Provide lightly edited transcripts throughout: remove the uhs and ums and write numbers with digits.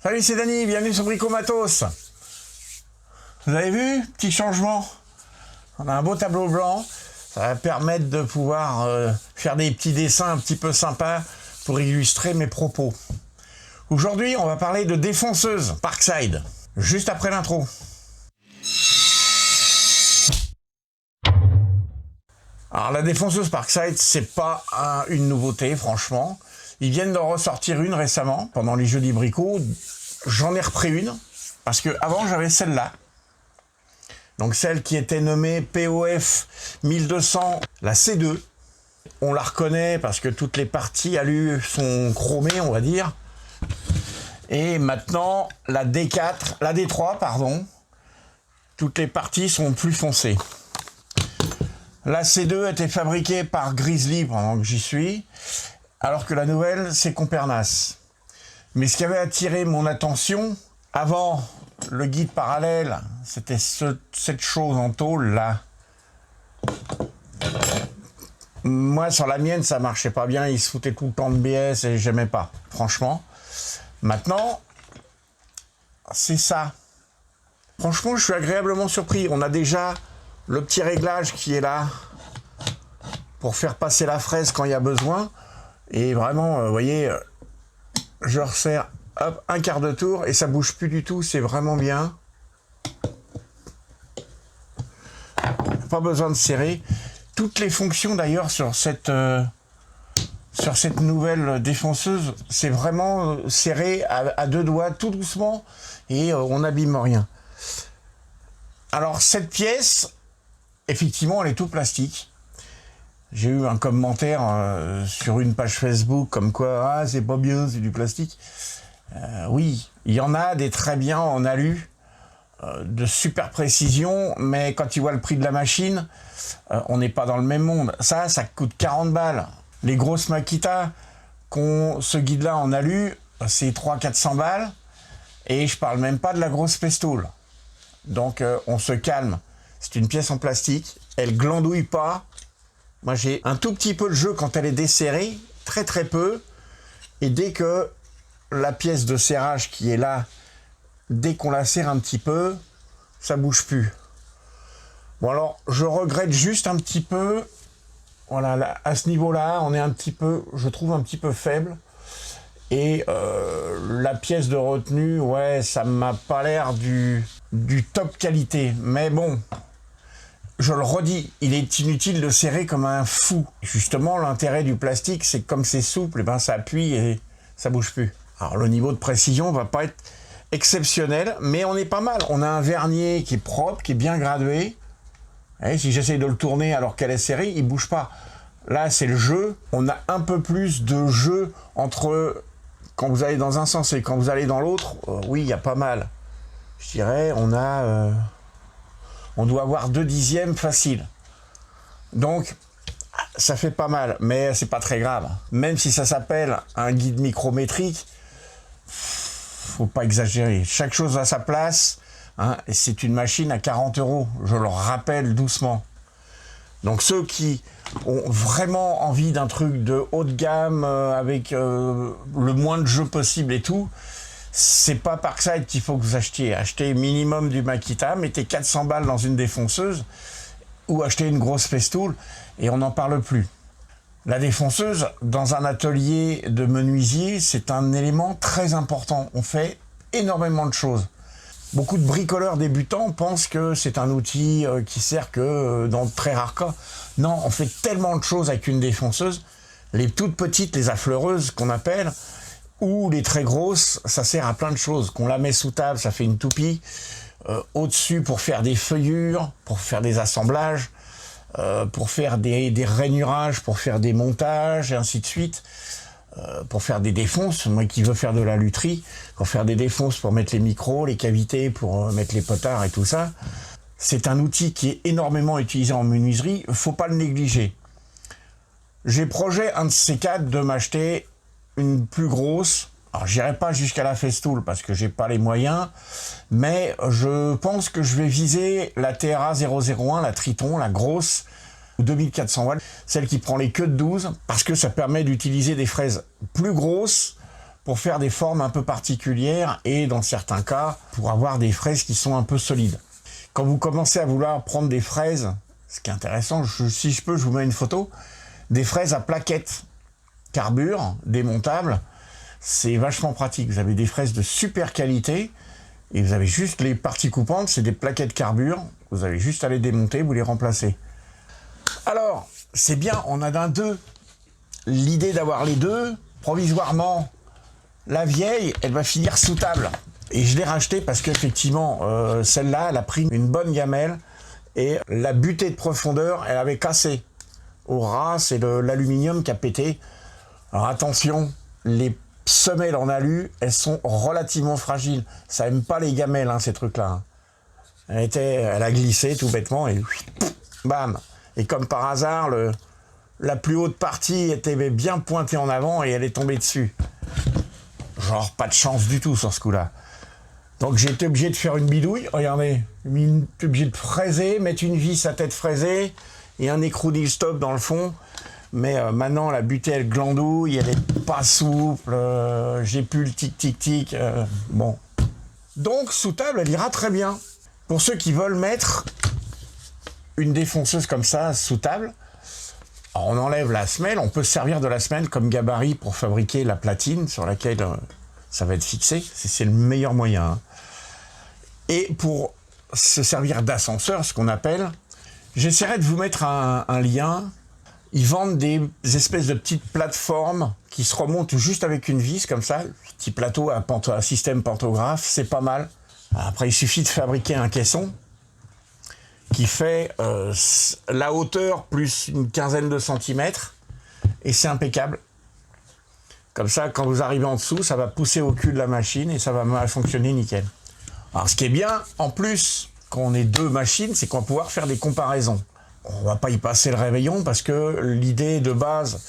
Salut, c'est Dany, bienvenue sur Brico Matos. Vous avez vu, petit changement. On a un beau tableau blanc, ça va permettre de pouvoir faire des petits dessins un petit peu sympas pour illustrer mes propos. Aujourd'hui, on va parler de défonceuse Parkside, juste après l'intro. Alors la défonceuse Parkside, c'est pas une nouveauté, franchement. Ils viennent d'en ressortir une récemment, pendant les Jeudis Brico. J'en ai repris une, parce que avant j'avais celle-là. Donc celle qui était nommée POF 1200, la C2. On la reconnaît parce que toutes les parties alu sont chromées, on va dire. Et maintenant, la D4, la D3, pardon, toutes les parties sont plus foncées. La C2 était fabriquée par Grizzly pendant que j'y suis, alors que la nouvelle, c'est Compernas. Mais ce qui avait attiré mon attention, avant le guide parallèle, c'était cette chose en tôle là. Moi, sur la mienne, ça marchait pas bien, il se foutait tout le temps de BS et j'aimais pas, franchement. Maintenant, c'est ça. Franchement, je suis agréablement surpris. On a déjà le petit réglage qui est là pour faire passer la fraise quand il y a besoin. Et vraiment, vous voyez, je resserre hop, un quart de tour et ça bouge plus du tout. C'est vraiment bien. Pas besoin de serrer. Toutes les fonctions d'ailleurs sur cette nouvelle défonceuse, c'est vraiment serré à deux doigts, tout doucement, et on n'abîme rien. Alors cette pièce, effectivement, elle est tout plastique. J'ai eu un commentaire sur une page Facebook comme quoi « Ah, c'est pas bien, c'est du plastique ». Oui, il y en a des très bien en alu, de super précision, mais quand tu vois le prix de la machine, on n'est pas dans le même monde. Ça coûte 40 balles. Les grosses Makita qu'ont ce guide-là en alu, c'est 300-400 balles. Et je parle même pas de la grosse Festool. Donc on se calme. C'est une pièce en plastique. Elle glandouille pas. Moi j'ai un tout petit peu de jeu quand elle est desserrée. Très très peu. Et dès que la pièce de serrage qui est là, dès qu'on la serre un petit peu, ça bouge plus. Bon alors, je regrette juste un petit peu. Voilà, là, à ce niveau-là, on est un petit peu, je trouve un petit peu faible. Et la pièce de retenue, ouais, ça m'a pas l'air du top qualité. Mais bon, je le redis, il est inutile de serrer comme un fou. Justement, l'intérêt du plastique, c'est que comme c'est souple, et ben ça appuie et ça bouge plus. Alors le niveau de précision va pas être exceptionnel, mais on est pas mal. On a un vernier qui est propre, qui est bien gradué. Et si j'essaye de le tourner alors qu'elle est serrée, il bouge pas. Là, c'est le jeu. On a un peu plus de jeu entre quand vous allez dans un sens et quand vous allez dans l'autre. Oui, il y a pas mal. Je dirais, on doit avoir 2/10 facile. Donc, ça fait pas mal, mais c'est pas très grave. Même si ça s'appelle un guide micrométrique, faut pas exagérer. Chaque chose a sa place. Hein, et c'est une machine à 40 €, je le rappelle doucement. Donc ceux qui ont vraiment envie d'un truc de haut de gamme avec le moins de jeux possible et tout, c'est pas Parkside qu'il faut que vous achetiez. Achetez minimum du Makita, mettez 400 balles dans une défonceuse ou achetez une grosse Festool et on n'en parle plus. La défonceuse, dans un atelier de menuisier, c'est un élément très important. On fait énormément de choses. Beaucoup de bricoleurs débutants pensent que c'est un outil qui sert que dans de très rares cas. Non, on fait tellement de choses avec une défonceuse. Les toutes petites, les affleureuses qu'on appelle, ou les très grosses, ça sert à plein de choses. Qu'on la met sous table, ça fait une toupie. Au-dessus pour faire des feuillures, pour faire des assemblages, pour faire des rainurages, pour faire des montages, et ainsi de suite. Pour faire des défonces, moi qui veux faire de la lutherie, pour faire des défonces pour mettre les micros, les cavités, pour mettre les potards et tout ça. C'est un outil qui est énormément utilisé en menuiserie, faut pas le négliger. J'ai projet, un de ces quatre, de m'acheter une plus grosse. Alors j'irai pas jusqu'à la Festool parce que j'ai pas les moyens, mais je pense que je vais viser la TRA 001, la Triton, la grosse, 2400 watts, celle qui prend les queues de 12, parce que ça permet d'utiliser des fraises plus grosses, pour faire des formes un peu particulières et dans certains cas, pour avoir des fraises qui sont un peu solides. Quand vous commencez à vouloir prendre des fraises, ce qui est intéressant, si je peux, je vous mets une photo, des fraises à plaquettes carbure, démontables, c'est vachement pratique. Vous avez des fraises de super qualité et vous avez juste les parties coupantes, c'est des plaquettes carbure, vous avez juste à les démonter, vous les remplacez. Alors, c'est bien, on a d'un deux. L'idée d'avoir les deux, provisoirement, la vieille, elle va finir sous table. Et je l'ai rachetée parce qu'effectivement, celle-là, elle a pris une bonne gamelle et la butée de profondeur, elle avait cassé. Au ras, c'est l'aluminium qui a pété. Alors attention, les semelles en alu, elles sont relativement fragiles. Ça aime pas les gamelles, hein, ces trucs-là. Elle a glissé tout bêtement et bam. Et comme par hasard, la plus haute partie était bien pointée en avant et elle est tombée dessus. Genre, pas de chance du tout sur ce coup-là. Donc j'ai été obligé de faire une bidouille. Regardez, j'ai été obligé de fraiser, mettre une vis à tête fraisée et un écrou d'il stop dans le fond. Mais maintenant, la butée, elle glandouille, elle est pas souple. J'ai plus le tic-tic-tic. Bon. Donc, sous table, elle ira très bien. Pour ceux qui veulent mettre une défonceuse comme ça, sous table, alors on enlève la semelle. On peut se servir de la semelle comme gabarit pour fabriquer la platine sur laquelle ça va être fixé. C'est le meilleur moyen. Hein. Et pour se servir d'ascenseur, ce qu'on appelle, j'essaierai de vous mettre un lien. Ils vendent des espèces de petites plateformes qui se remontent juste avec une vis, comme ça. Petit plateau à système pantographe, c'est pas mal. Après, il suffit de fabriquer un caisson qui fait la hauteur plus une quinzaine de centimètres. Et c'est impeccable. Comme ça, quand vous arrivez en dessous, ça va pousser au cul de la machine et ça va fonctionner nickel. Alors, ce qui est bien, en plus, quand on est deux machines, c'est qu'on va pouvoir faire des comparaisons. On va pas y passer le réveillon parce que l'idée de base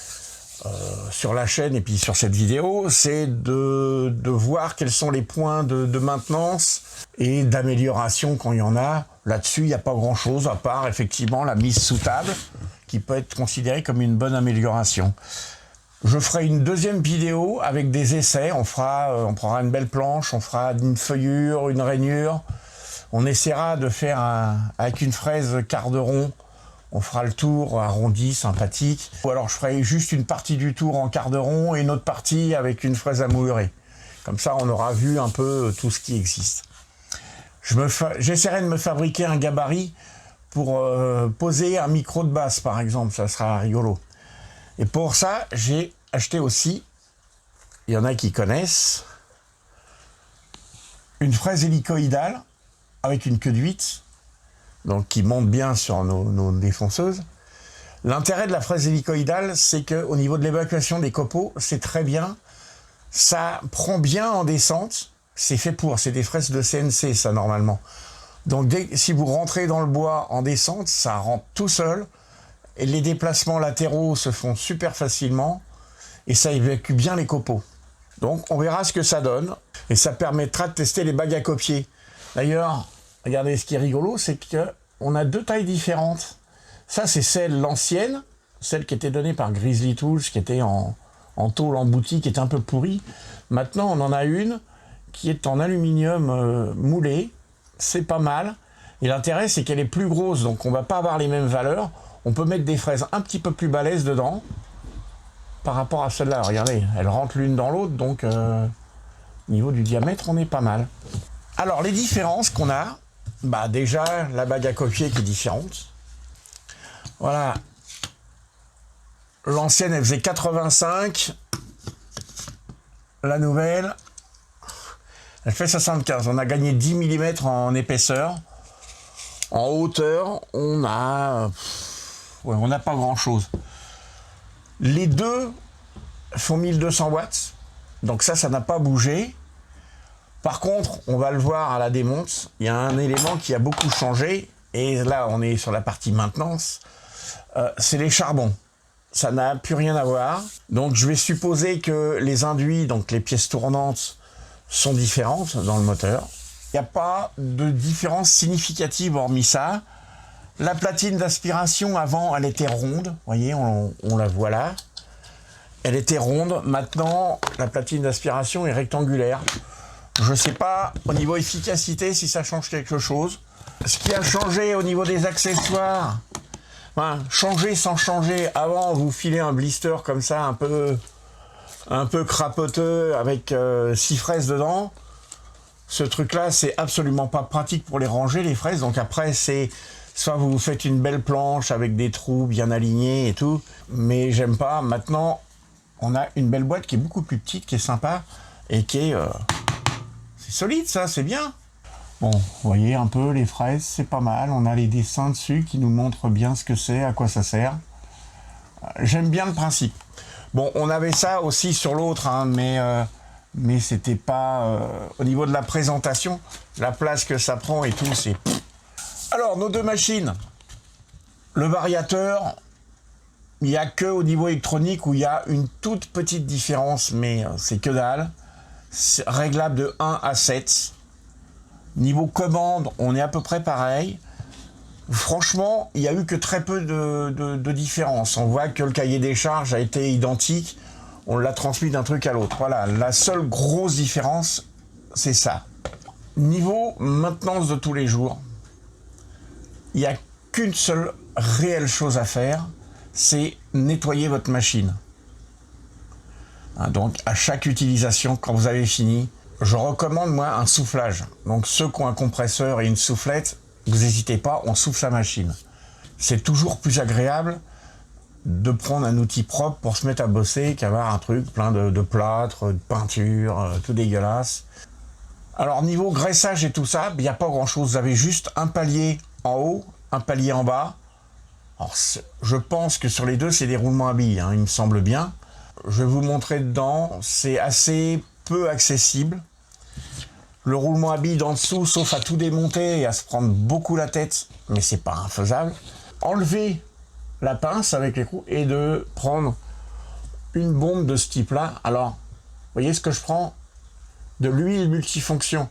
sur la chaîne et puis sur cette vidéo, c'est de voir quels sont les points de maintenance et d'amélioration quand il y en a. Là-dessus, il n'y a pas grand-chose à part effectivement la mise sous table qui peut être considérée comme une bonne amélioration. Je ferai une deuxième vidéo avec des essais. On prendra une belle planche, on fera une feuillure, une rainure. On essaiera de faire avec une fraise quart de rond. On fera le tour arrondi, sympathique. Ou alors je ferai juste une partie du tour en quart de rond et une autre partie avec une fraise à moulurer. Comme ça, on aura vu un peu tout ce qui existe. J'essaierai de me fabriquer un gabarit pour poser un micro de basse, par exemple. Ça sera rigolo. Et pour ça, j'ai acheté aussi, il y en a qui connaissent, une fraise hélicoïdale avec une queue de 8, donc qui monte bien sur nos défonceuses. L'intérêt de la fraise hélicoïdale, c'est qu'au niveau de l'évacuation des copeaux, c'est très bien. Ça prend bien en descente. C'est fait pour, c'est des fraises de CNC, ça, normalement. Donc, si vous rentrez dans le bois en descente, ça rentre tout seul. Et les déplacements latéraux se font super facilement. Et ça évacue bien les copeaux. Donc, on verra ce que ça donne. Et ça permettra de tester les bagues à copier. D'ailleurs, regardez, ce qui est rigolo, c'est qu'on a deux tailles différentes. Ça, c'est l'ancienne, celle qui était donnée par Grizzly Tools, qui était en tôle en boutique, qui était un peu pourrie. Maintenant, on en a une qui est en aluminium moulé. C'est pas mal. Et l'intérêt, c'est qu'elle est plus grosse, donc on va pas avoir les mêmes valeurs. On peut mettre des fraises un petit peu plus balèzes dedans par rapport à celle-là. Regardez, elles rentrent l'une dans l'autre, donc au niveau du diamètre, on est pas mal. Alors, les différences qu'on a, bah déjà, la bague à copier qui est différente. Voilà. L'ancienne, elle faisait 85. La nouvelle, elle fait 75. On a gagné 10 mm en épaisseur. En hauteur, on n'a pas grand-chose. Les deux font 1200 watts. Donc ça n'a pas bougé. Par contre, on va le voir à la démonte, il y a un élément qui a beaucoup changé, et là on est sur la partie maintenance, c'est les charbons. Ça n'a plus rien à voir. Donc je vais supposer que les induits, donc les pièces tournantes, sont différentes dans le moteur. Il n'y a pas de différence significative hormis ça. La platine d'aspiration avant, elle était ronde, vous voyez, on la voit là. elle était ronde. Maintenant, la platine d'aspiration est rectangulaire. Je ne sais pas au niveau efficacité si ça change quelque chose. Ce qui a changé au niveau des accessoires, changer sans changer. Avant, vous filez un blister comme ça, un peu crapoteux avec 6 fraises dedans. Ce truc-là, c'est absolument pas pratique pour les ranger, les fraises. Donc après, c'est soit vous faites une belle planche avec des trous bien alignés et tout, mais j'aime pas. Maintenant, on a une belle boîte qui est beaucoup plus petite, qui est sympa et qui est c'est solide, ça, c'est bien. Bon, vous voyez un peu les fraises, c'est pas mal. On a les dessins dessus qui nous montrent bien ce que c'est, à quoi ça sert. J'aime bien le principe. Bon, on avait ça aussi sur l'autre, hein, mais c'était pas au niveau de la présentation, la place que ça prend et tout, c'est... Alors, nos deux machines, le variateur, il n'y a que au niveau électronique où il y a une toute petite différence, mais c'est que dalle. C'est réglable de 1 à 7. Niveau commande, on est à peu près pareil. Franchement, il n'y a eu que très peu de différence. On voit que le cahier des charges a été identique. On l'a transmis d'un truc à l'autre. Voilà, la seule grosse différence, c'est ça. Niveau maintenance de tous les jours, il n'y a qu'une seule réelle chose à faire, c'est nettoyer votre machine. Donc, à chaque utilisation, quand vous avez fini, je recommande, moi, un soufflage. Donc, ceux qui ont un compresseur et une soufflette, vous n'hésitez pas, on souffle sa machine. C'est toujours plus agréable de prendre un outil propre pour se mettre à bosser qu'avoir un truc plein de plâtre, de peinture, tout dégueulasse. Alors, niveau graissage et tout ça, il n'y a pas grand-chose. Vous avez juste un palier en haut, un palier en bas. Alors, je pense que sur les deux, c'est des roulements à billes, hein, il me semble bien. Je vais vous montrer dedans, c'est assez peu accessible. Le roulement à billes d'en dessous, sauf à tout démonter et à se prendre beaucoup la tête, mais c'est pas infaisable. Enlever la pince avec les coups et de prendre une bombe de ce type-là. Alors, vous voyez ce que je prends? De l'huile multifonction.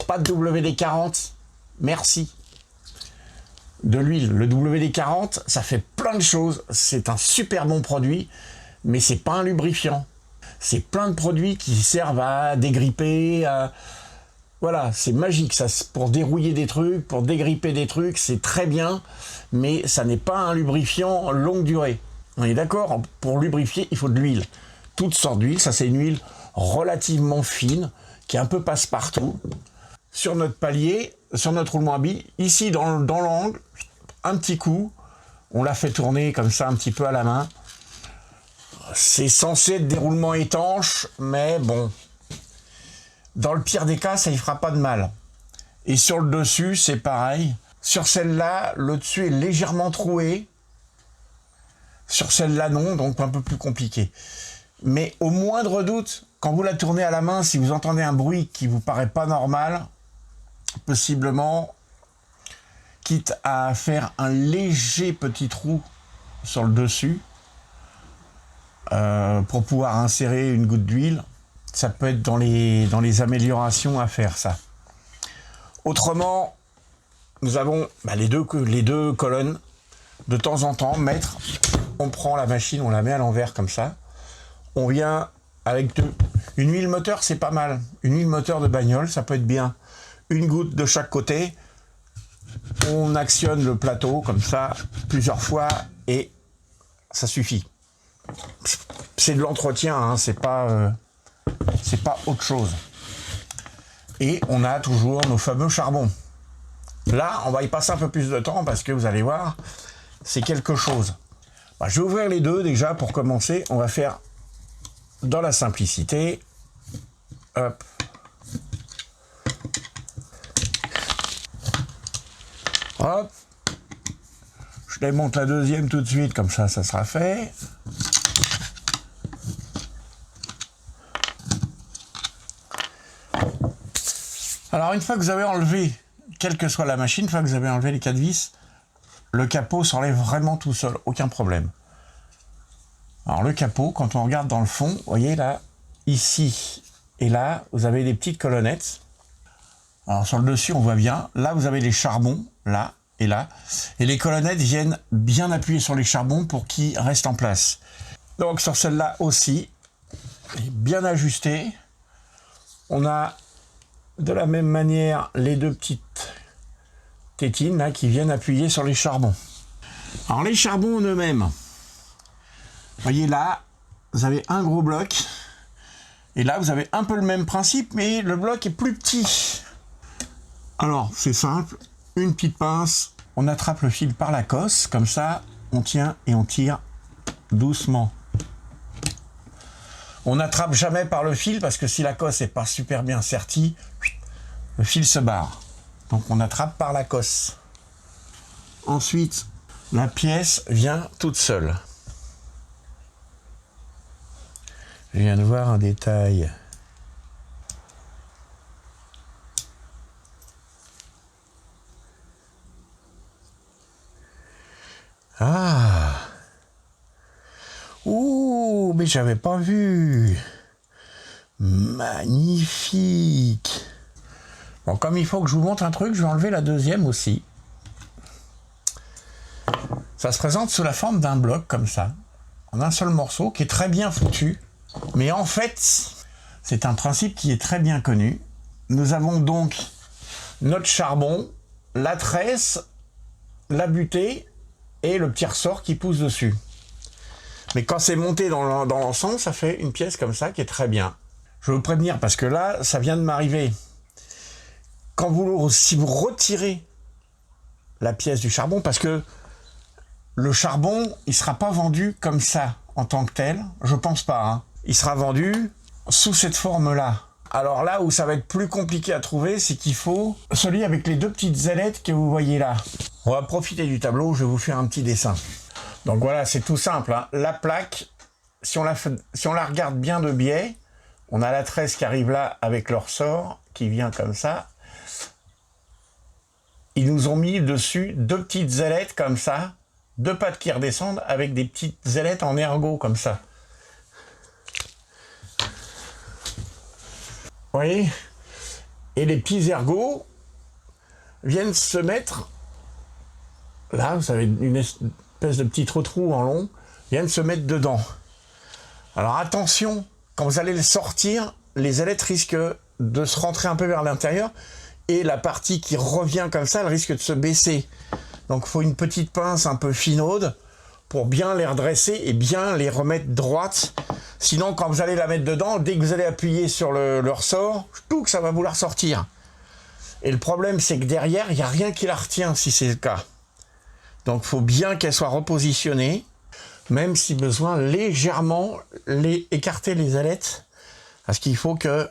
Pas de WD-40, merci. De l'huile. Le WD-40, ça fait plein de choses. C'est un super bon produit, mais c'est pas un lubrifiant. C'est plein de produits qui servent à dégripper, voilà, c'est magique, ça, pour dérouiller des trucs, pour dégripper des trucs, c'est très bien, mais ça n'est pas un lubrifiant longue durée. On est d'accord, pour lubrifier, il faut de l'huile. Toutes sortes d'huile, ça c'est une huile relativement fine, qui est un peu passe-partout. Sur notre palier, sur notre roulement à billes, ici dans l'angle, un petit coup, on l'a fait tourner comme ça un petit peu à la main. C'est censé être des roulements étanches, mais bon... Dans le pire des cas, ça ne fera pas de mal. Et sur le dessus, c'est pareil. Sur celle-là, le dessus est légèrement troué. Sur celle-là, non, donc un peu plus compliqué. Mais au moindre doute, quand vous la tournez à la main, si vous entendez un bruit qui ne vous paraît pas normal, possiblement, quitte à faire un léger petit trou sur le dessus, pour pouvoir insérer une goutte d'huile, ça peut être dans les améliorations à faire, ça. Autrement, nous avons les deux colonnes. De temps en temps, on prend la machine, on la met à l'envers comme ça. On vient avec une huile moteur, c'est pas mal. Une huile moteur de bagnole, ça peut être bien. Une goutte de chaque côté. On actionne le plateau comme ça plusieurs fois et ça suffit. C'est de l'entretien, hein, c'est pas autre chose. Et on a toujours nos fameux charbons. Là, on va y passer un peu plus de temps parce que vous allez voir, c'est quelque chose. Je vais ouvrir les deux déjà pour commencer. On va faire dans la simplicité. Hop. Hop. Je démonte la deuxième tout de suite, comme ça sera fait. Alors, une fois que vous avez enlevé, quelle que soit la machine, une fois que vous avez enlevé les 4 vis, le capot s'enlève vraiment tout seul, aucun problème. Alors, le capot, quand on regarde dans le fond, vous voyez là, ici et là, vous avez des petites colonnettes. Alors, sur le dessus, on voit bien. Là, vous avez les charbons, là et là. Et les colonnettes viennent bien appuyer sur les charbons pour qu'ils restent en place. Donc sur celle-là aussi, elle est bien ajustée. On a de la même manière les deux petites tétines là, qui viennent appuyer sur les charbons. Alors les charbons en eux-mêmes, vous voyez là, vous avez un gros bloc. Et là, vous avez un peu le même principe, mais le bloc est plus petit. Alors, c'est simple, une petite pince, on attrape le fil par la cosse, comme ça, on tient et on tire doucement. On n'attrape jamais par le fil, parce que si la cosse n'est pas super bien sertie, le fil se barre. Donc on attrape par la cosse. Ensuite, la pièce vient toute seule. Je viens de voir un détail. Ah! Ouh, mais j'avais pas vu. Magnifique. Bon, comme il faut que je vous montre un truc, je vais enlever la deuxième aussi. Ça se présente sous la forme d'un bloc comme ça, en un seul morceau, qui est très bien foutu. Mais en fait, c'est un principe qui est très bien connu. Nous avons donc notre charbon, la tresse, la butée et le petit ressort qui pousse dessus. Mais quand c'est monté dans l'ensemble, ça fait une pièce comme ça qui est très bien. Je vais vous prévenir parce que là, ça vient de m'arriver. Si vous retirez la pièce du charbon, parce que le charbon, il ne sera pas vendu comme ça en tant que tel, je pense pas, hein. Il sera vendu sous cette forme-là. Alors là où ça va être plus compliqué à trouver, c'est qu'il faut celui avec les deux petites ailettes que vous voyez là. On va profiter du tableau, je vais vous faire un petit dessin. Donc voilà, c'est tout simple, hein. La plaque, si on la regarde bien de biais, on a la tresse qui arrive là avec le ressort, qui vient comme ça. Ils nous ont mis dessus deux petites ailettes comme ça, deux pattes qui redescendent avec des petites ailettes en ergot comme ça. Vous voyez? Et les petits ergots viennent se mettre, là vous avez une espèce de petit trou en long, viennent se mettre dedans. Alors attention, quand vous allez le sortir, les ailettes risquent de se rentrer un peu vers l'intérieur et la partie qui revient comme ça, elle risque de se baisser. Donc il faut une petite pince un peu finaude pour bien les redresser et bien les remettre droites. Sinon, quand vous allez la mettre dedans, dès que vous allez appuyer sur le ressort, tout que ça va vouloir sortir. Et le problème, c'est que derrière, il n'y a rien qui la retient si c'est le cas. Donc il faut bien qu'elle soit repositionnée, même si besoin, légèrement écarter les ailettes, parce qu'il faut que,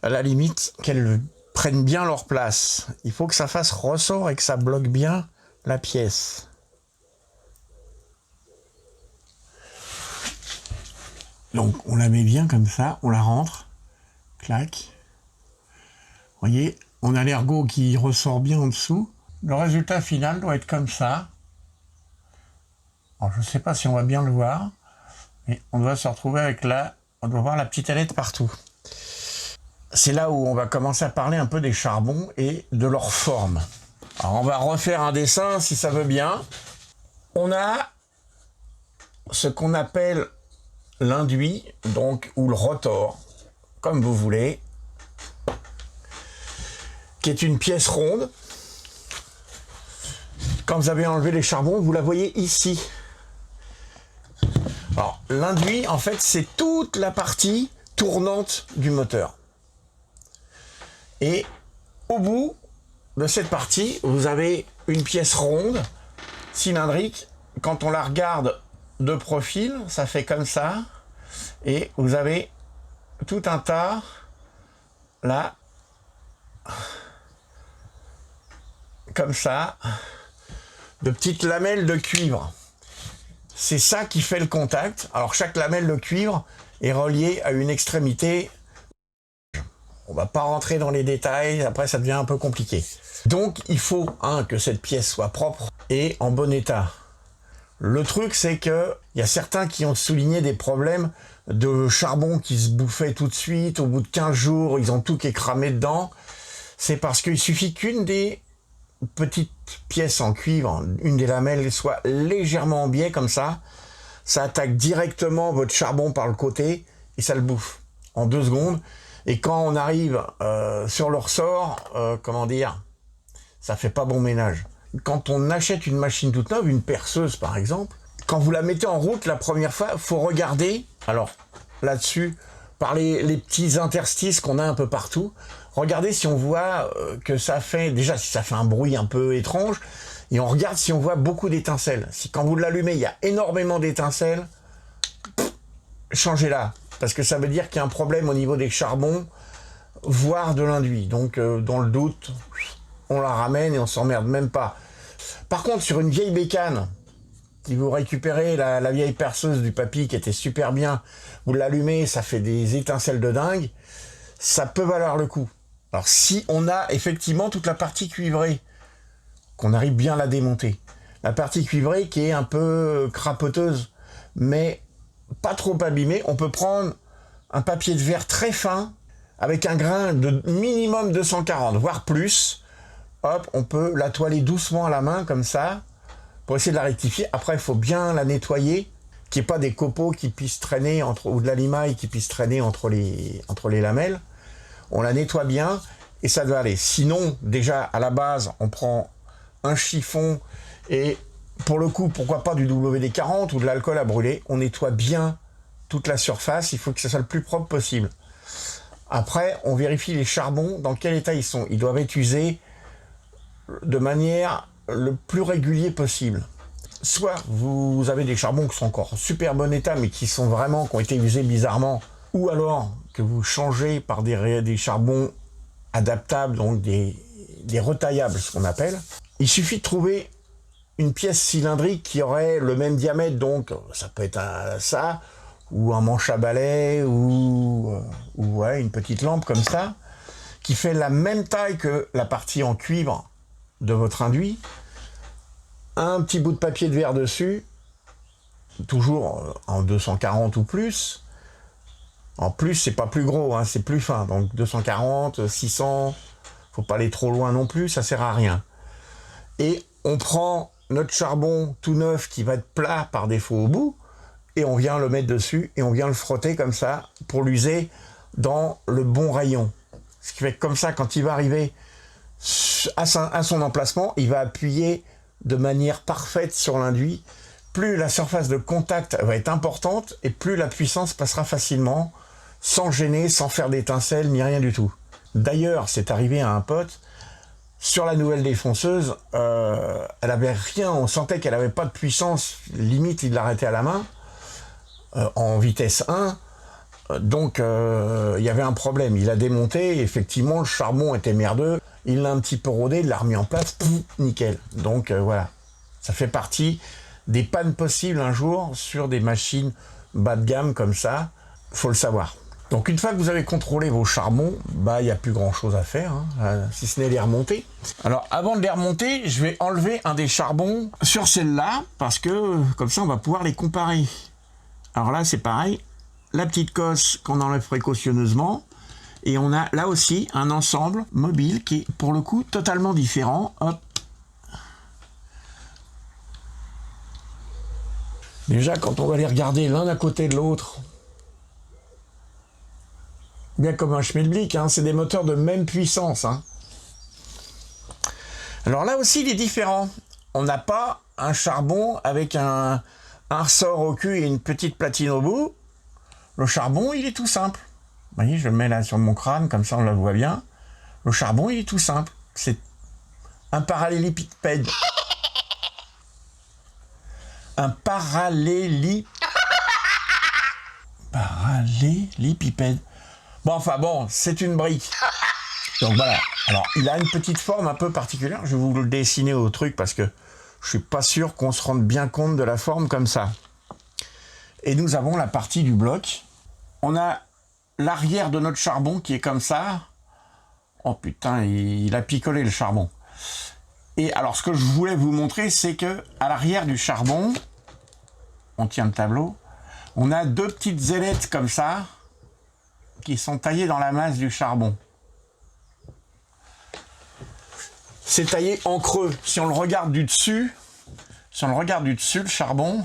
à la limite, qu'elles prennent bien leur place. Il faut que ça fasse ressort et que ça bloque bien la pièce. Donc on la met bien comme ça, on la rentre, clac. Vous voyez, on a l'ergot qui ressort bien en dessous. Le résultat final doit être comme ça. Alors je ne sais pas si on va bien le voir, mais on doit se retrouver avec on doit voir la petite ailette partout. C'est là où on va commencer à parler un peu des charbons et de leur forme. Alors on va refaire un dessin si ça veut bien. On a ce qu'on appelle l'induit, donc, ou le rotor, comme vous voulez, qui est une pièce ronde. Quand vous avez enlevé les charbons, vous la voyez ici. Alors, l'induit, en fait, c'est toute la partie tournante du moteur. Et au bout de cette partie, vous avez une pièce ronde, cylindrique. Quand on la regarde de profil, ça fait comme ça. Et vous avez tout un tas, là, comme ça, de petites lamelles de cuivre. C'est ça qui fait le contact. Alors chaque lamelle de cuivre est reliée à une extrémité. On va pas rentrer dans les détails, après ça devient un peu compliqué. Donc il faut que cette pièce soit propre et en bon état. Le truc, c'est que il y a certains qui ont souligné des problèmes de charbon qui se bouffaient tout de suite. Au bout de 15 jours, ils ont tout qui est cramé dedans. C'est parce qu'il suffit qu'une des petites pièces en cuivre, une des lamelles soit légèrement en biais comme ça ça attaque directement votre charbon par le côté et ça le bouffe en 2 secondes. Et quand on arrive sur le ressort, comment dire, ça fait pas bon ménage. Quand on achète une machine toute neuve, une perceuse par exemple, quand vous la mettez en route la première fois, faut regarder, alors là-dessus, par les petits interstices qu'on a un peu partout, regardez si on voit que ça fait, déjà si ça fait un bruit un peu étrange, et on regarde si on voit beaucoup d'étincelles. Si quand vous l'allumez, il y a énormément d'étincelles, changez-la, parce que ça veut dire qu'il y a un problème au niveau des charbons, voire de l'induit. Donc dans le doute, on la ramène et on s'emmerde même pas. Par contre, sur une vieille bécane, si vous récupérez la vieille perceuse du papy qui était super bien, vous l'allumez, ça fait des étincelles de dingue, ça peut valoir le coup. Alors si on a effectivement toute la partie cuivrée, qu'on arrive bien à la démonter, la partie cuivrée qui est un peu crapoteuse, mais pas trop abîmée, on peut prendre un papier de verre très fin, avec un grain de minimum 240, voire plus, hop, on peut la toiler doucement à la main, comme ça, pour essayer de la rectifier. Après, il faut bien la nettoyer, qu'il n'y ait pas des copeaux qui puissent traîner, ou de la limaille qui puisse traîner entre les lamelles. On la nettoie bien, et ça doit aller. Sinon, déjà, à la base, on prend un chiffon, et pour le coup, pourquoi pas du WD-40 ou de l'alcool à brûler, on nettoie bien toute la surface, il faut que ça soit le plus propre possible. Après, on vérifie les charbons, dans quel état ils sont. Ils doivent être usés de manière le plus régulier possible. Soit vous avez des charbons qui sont encore en super bon état, mais qui ont été usés bizarrement, ou alors que vous changez par des charbons adaptables, donc des retaillables, ce qu'on appelle. Il suffit de trouver une pièce cylindrique qui aurait le même diamètre, donc ça peut être ça, ou un manche à balai, ou ouais, une petite lampe comme ça, qui fait la même taille que la partie en cuivre de votre induit, un petit bout de papier de verre dessus, toujours en 240 ou plus. En plus, c'est pas plus gros, hein, c'est plus fin, donc 240, 600, faut pas aller trop loin non plus, ça sert à rien. Et on prend notre charbon tout neuf qui va être plat par défaut au bout, et on vient le mettre dessus, et on vient le frotter comme ça, pour l'user dans le bon rayon. Ce qui fait que comme ça, quand il va arriver à son emplacement, il va appuyer de manière parfaite sur l'induit. Plus la surface de contact va être importante, et plus la puissance passera facilement, sans gêner, sans faire d'étincelles, ni rien du tout. D'ailleurs, c'est arrivé à un pote, sur la nouvelle défonceuse, elle avait rien, on sentait qu'elle avait pas de puissance, limite il l'arrêtait à la main, en vitesse 1, donc il y avait un problème. Il a démonté, et effectivement le charbon était merdeux, il l'a un petit peu rodé, il l'a remis en place, pouf, nickel. Donc voilà, ça fait partie des pannes possibles un jour sur des machines bas de gamme comme ça, faut le savoir. Donc une fois que vous avez contrôlé vos charbons, bah il n'y a plus grand chose à faire, hein, si ce n'est les remonter. Alors avant de les remonter, je vais enlever un des charbons sur celle-là, parce que comme ça on va pouvoir les comparer. Alors là c'est pareil, la petite cosse qu'on enlève précautionneusement, et on a là aussi un ensemble mobile qui est pour le coup totalement différent. Hop. Déjà quand on va les regarder l'un à côté de l'autre, bien comme un schmilblick, hein, c'est des moteurs de même puissance. Hein. Alors là aussi, il est différent. On n'a pas un charbon avec un ressort au cul et une petite platine au bout. Le charbon, il est tout simple. Vous voyez, je le mets là sur mon crâne, comme ça on le voit bien. Le charbon, il est tout simple. C'est un parallélépipède. Un parallélépipède. Bon, enfin bon, c'est une brique. Donc voilà. Alors, il a une petite forme un peu particulière. Je vais vous le dessiner au truc parce que je suis pas sûr qu'on se rende bien compte de la forme comme ça. Et nous avons la partie du bloc. On a l'arrière de notre charbon qui est comme ça. Oh putain, il a picolé le charbon. Et alors, ce que je voulais vous montrer, c'est que à l'arrière du charbon, on tient le tableau, on a deux petites ailettes comme ça, qui sont taillées dans la masse du charbon. C'est taillé en creux. Si on le regarde du dessus, le charbon,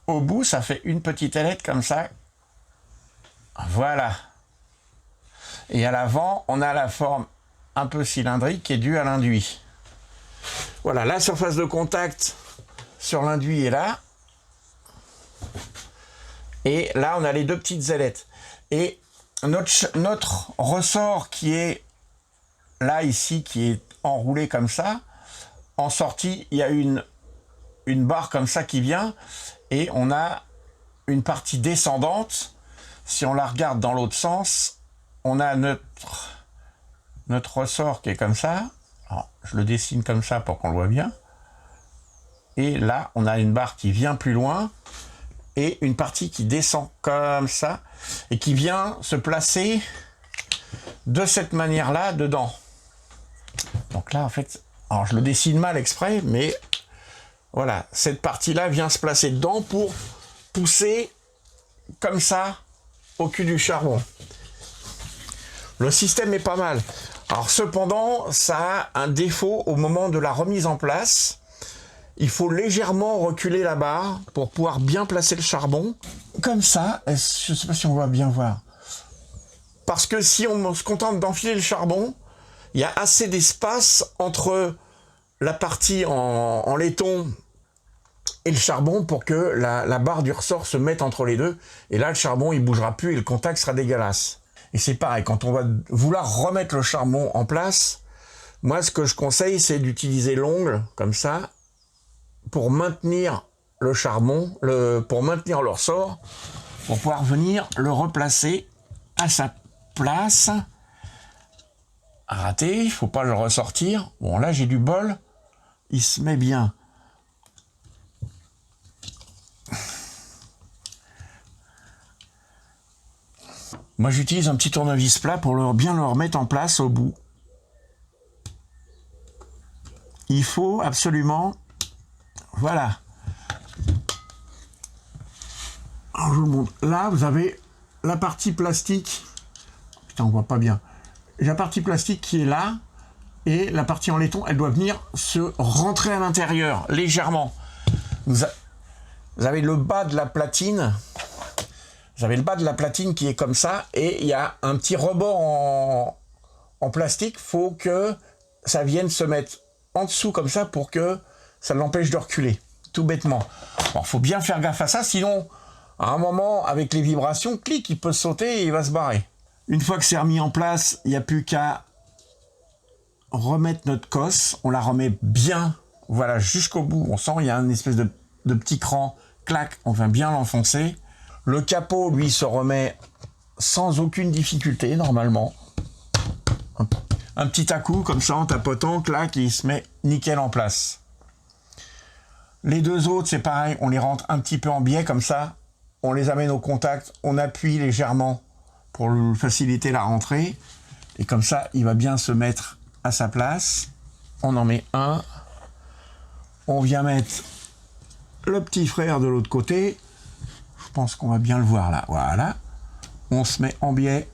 au bout, ça fait une petite ailette comme ça. Voilà. Et à l'avant, on a la forme un peu cylindrique qui est due à l'induit. Voilà, la surface de contact sur l'induit est là. Et là, on a les deux petites ailettes. Et notre ressort qui est là, ici, qui est enroulé comme ça, en sortie, il y a une barre comme ça qui vient, et on a une partie descendante. Si on la regarde dans l'autre sens, on a notre ressort qui est comme ça. Alors, je le dessine comme ça pour qu'on le voit bien. Et là, on a une barre qui vient plus loin, et une partie qui descend comme ça, et qui vient se placer de cette manière-là dedans. Donc là, en fait, alors je le dessine mal exprès, mais voilà, cette partie-là vient se placer dedans pour pousser comme ça au cul du charbon. Le système est pas mal. Alors cependant, ça a un défaut au moment de la remise en place. Il faut légèrement reculer la barre pour pouvoir bien placer le charbon. Comme ça, je ne sais pas si on va bien voir. Parce que si on se contente d'enfiler le charbon, il y a assez d'espace entre la partie en laiton et le charbon pour que la barre du ressort se mette entre les deux. Et là, le charbon, il bougera plus et le contact sera dégueulasse. Et c'est pareil, quand on va vouloir remettre le charbon en place, moi, ce que je conseille, c'est d'utiliser l'ongle, comme ça, pour maintenir le charbon, pour maintenir le ressort, pour pouvoir venir le replacer à sa place. Raté, il ne faut pas le ressortir. Bon, là, j'ai du bol. Il se met bien. Moi, j'utilise un petit tournevis plat pour bien le remettre en place au bout. Il faut absolument... Voilà. Alors, je vous montre. Là, vous avez la partie plastique. Putain, on voit pas bien. La partie plastique qui est là. Et la partie en laiton, elle doit venir se rentrer à l'intérieur, légèrement. Vous avez le bas de la platine. Vous avez le bas de la platine qui est comme ça. Et il y a un petit rebord en plastique. Il faut que ça vienne se mettre en dessous comme ça pour que ça l'empêche de reculer, tout bêtement. Bon, faut bien faire gaffe à ça, sinon, à un moment, avec les vibrations, clic, il peut sauter et il va se barrer. Une fois que c'est remis en place, il n'y a plus qu'à remettre notre cosse. On la remet bien, voilà, jusqu'au bout. On sent il y a une espèce de petit cran, clac, on vient bien l'enfoncer. Le capot, lui, se remet sans aucune difficulté, normalement. Un petit à-coup, comme ça, en tapotant, clac, il se met nickel en place. Les deux autres, c'est pareil, on les rentre un petit peu en biais comme ça, on les amène au contact, on appuie légèrement pour faciliter la rentrée, et comme ça, il va bien se mettre à sa place. On en met un, on vient mettre le petit frère de l'autre côté, je pense qu'on va bien le voir là, voilà, on se met en biais,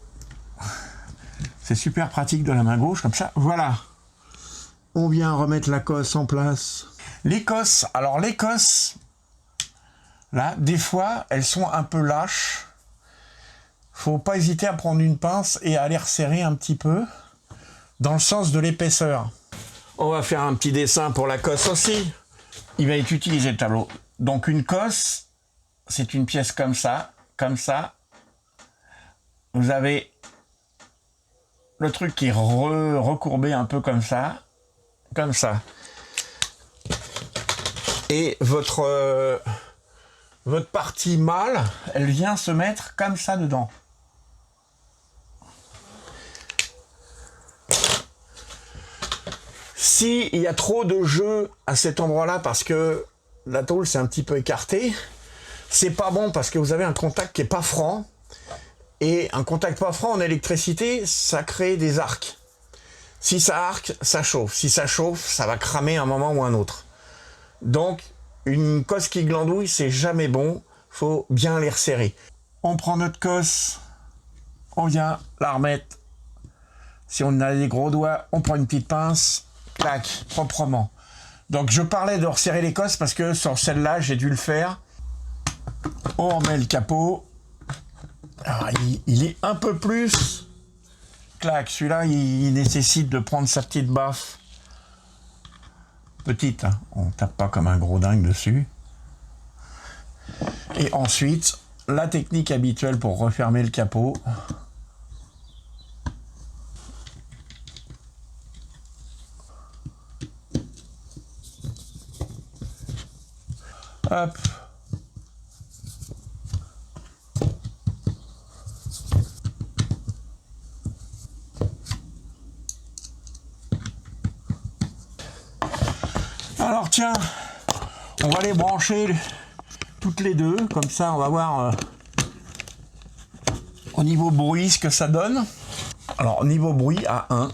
c'est super pratique de la main gauche, comme ça, voilà. On vient remettre la cosse en place. Les cosses, alors les cosses, là, des fois, elles sont un peu lâches. Faut pas hésiter à prendre une pince et à les resserrer un petit peu dans le sens de l'épaisseur. On va faire un petit dessin pour la cosse aussi. Il va être utilisé le tableau. Donc une cosse, c'est une pièce comme ça, comme ça. Vous avez le truc qui est recourbé un peu comme ça, comme ça. Et votre partie mâle, elle vient se mettre comme ça dedans. S'il y a trop de jeu à cet endroit-là parce que la tôle s'est un petit peu écartée, c'est pas bon parce que vous avez un contact qui est pas franc. Et un contact pas franc en électricité, ça crée des arcs. Si ça arque, ça chauffe. Si ça chauffe, ça va cramer un moment ou un autre. Donc, une cosse qui glandouille, c'est jamais bon. Faut bien les resserrer. On prend notre cosse, on vient la remettre. Si on a des gros doigts, on prend une petite pince, clac, proprement. Donc, je parlais de resserrer les cosses parce que sur celle-là, j'ai dû le faire. On remet le capot. Alors, il est un peu plus... Clac, celui-là, il nécessite de prendre sa petite baffe. Petite, hein. On tape pas comme un gros dingue dessus. Et ensuite, la technique habituelle pour refermer le capot. Hop. Alors tiens, on va les brancher toutes les deux, comme ça on va voir au niveau bruit ce que ça donne. Alors niveau bruit à 1.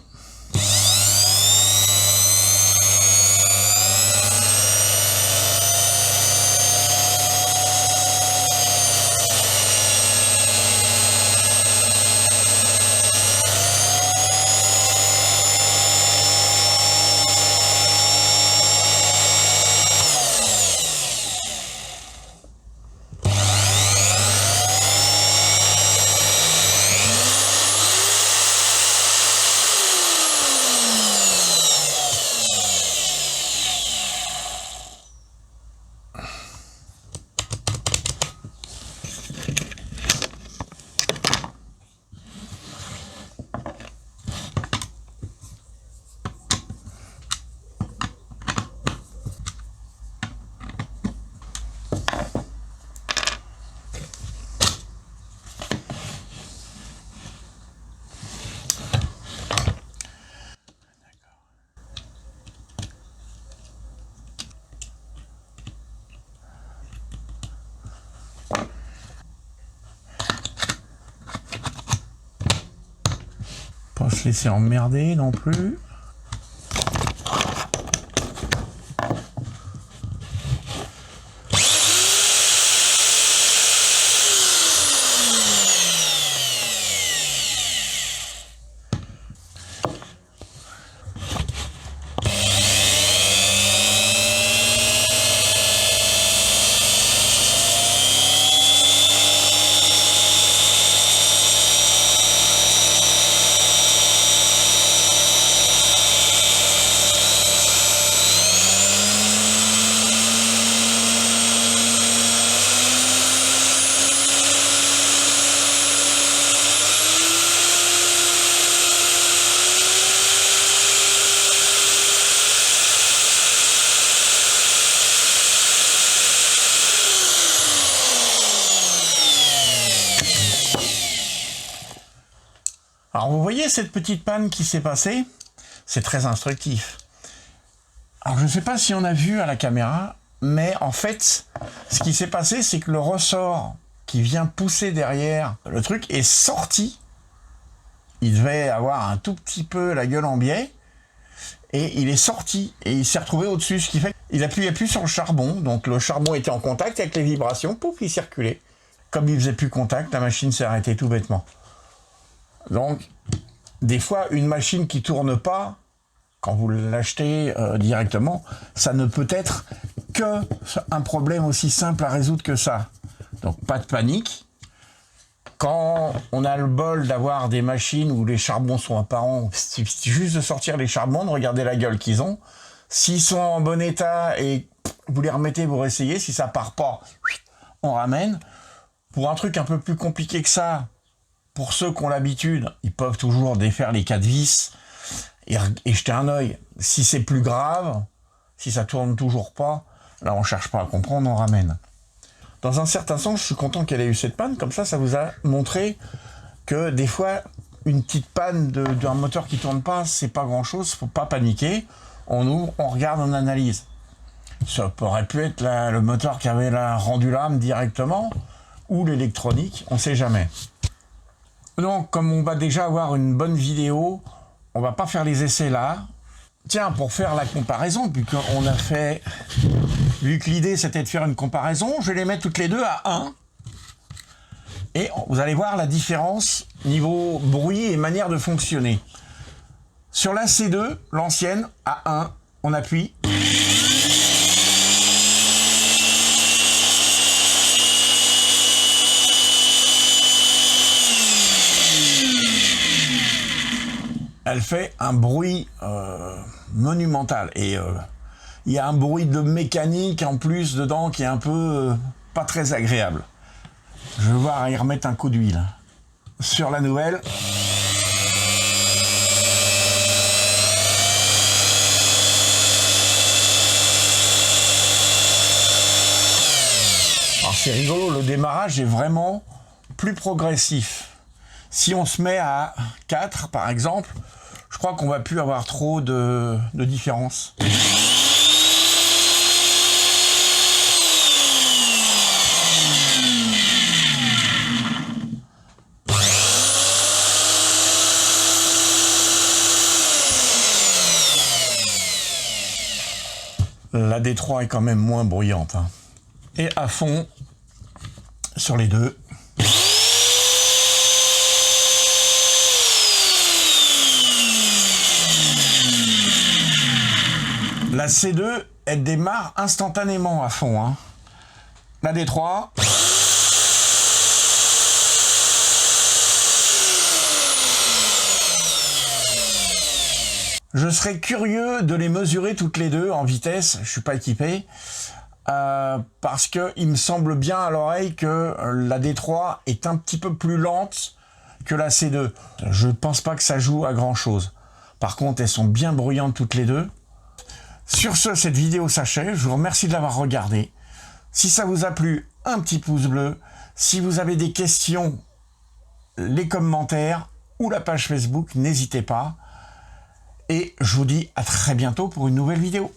Pas se laisser emmerder non plus. Alors vous voyez cette petite panne qui s'est passée? C'est très instructif. Alors je ne sais pas si on a vu à la caméra, mais en fait, ce qui s'est passé, c'est que le ressort qui vient pousser derrière le truc est sorti. Il devait avoir un tout petit peu la gueule en biais, et il est sorti, et il s'est retrouvé au-dessus, ce qui fait qu'il appuyait plus sur le charbon, donc le charbon était en contact avec les vibrations, pouf, il circulait. Comme il faisait plus contact, la machine s'est arrêtée tout bêtement. Donc, des fois, une machine qui tourne pas, quand vous l'achetez directement, ça ne peut être que un problème aussi simple à résoudre que ça. Donc, pas de panique. Quand on a le bol d'avoir des machines où les charbons sont apparents, c'est juste de sortir les charbons, de regarder la gueule qu'ils ont. S'ils sont en bon état et vous les remettez, vous réessayez. Si ça part pas, on ramène. Pour un truc un peu plus compliqué que ça, pour ceux qui ont l'habitude, ils peuvent toujours défaire les 4 vis et jeter un œil. Si c'est plus grave, si ça tourne toujours pas, là on cherche pas à comprendre, on ramène. Dans un certain sens, je suis content qu'elle ait eu cette panne, comme ça vous a montré que des fois, une petite panne d'un moteur qui tourne pas, c'est pas grand chose, faut pas paniquer. On ouvre, on regarde, on analyse. Ça aurait pu être le moteur qui avait rendu l'âme directement, ou l'électronique, on sait jamais. Donc, comme on va déjà avoir une bonne vidéo, on va pas faire les essais là. Tiens, pour faire la comparaison, vu que l'idée c'était de faire une comparaison, je vais les mettre toutes les deux à 1. Et vous allez voir la différence niveau bruit et manière de fonctionner. Sur la C2, l'ancienne, à 1, on appuie. elle fait un bruit monumental. Et il y a un bruit de mécanique en plus dedans qui est un peu pas très agréable. Je vais voir y remettre un coup d'huile. Sur la nouvelle. Alors c'est rigolo, le démarrage est vraiment plus progressif. Si on se met à 4 par exemple, je crois qu'on va plus avoir trop de différence. La D3 est quand même moins bruyante. Hein. Et à fond sur les deux. La C2, elle démarre instantanément à fond. Hein. La D3. Je serais curieux de les mesurer toutes les deux en vitesse. Je suis pas équipé. Parce que il me semble bien à l'oreille que la D3 est un petit peu plus lente que la C2. Je pense pas que ça joue à grand chose. Par contre, elles sont bien bruyantes toutes les deux. Sur ce, cette vidéo s'achève. Je vous remercie de l'avoir regardée. Si ça vous a plu, un petit pouce bleu. Si vous avez des questions, les commentaires ou la page Facebook, n'hésitez pas. Et je vous dis à très bientôt pour une nouvelle vidéo.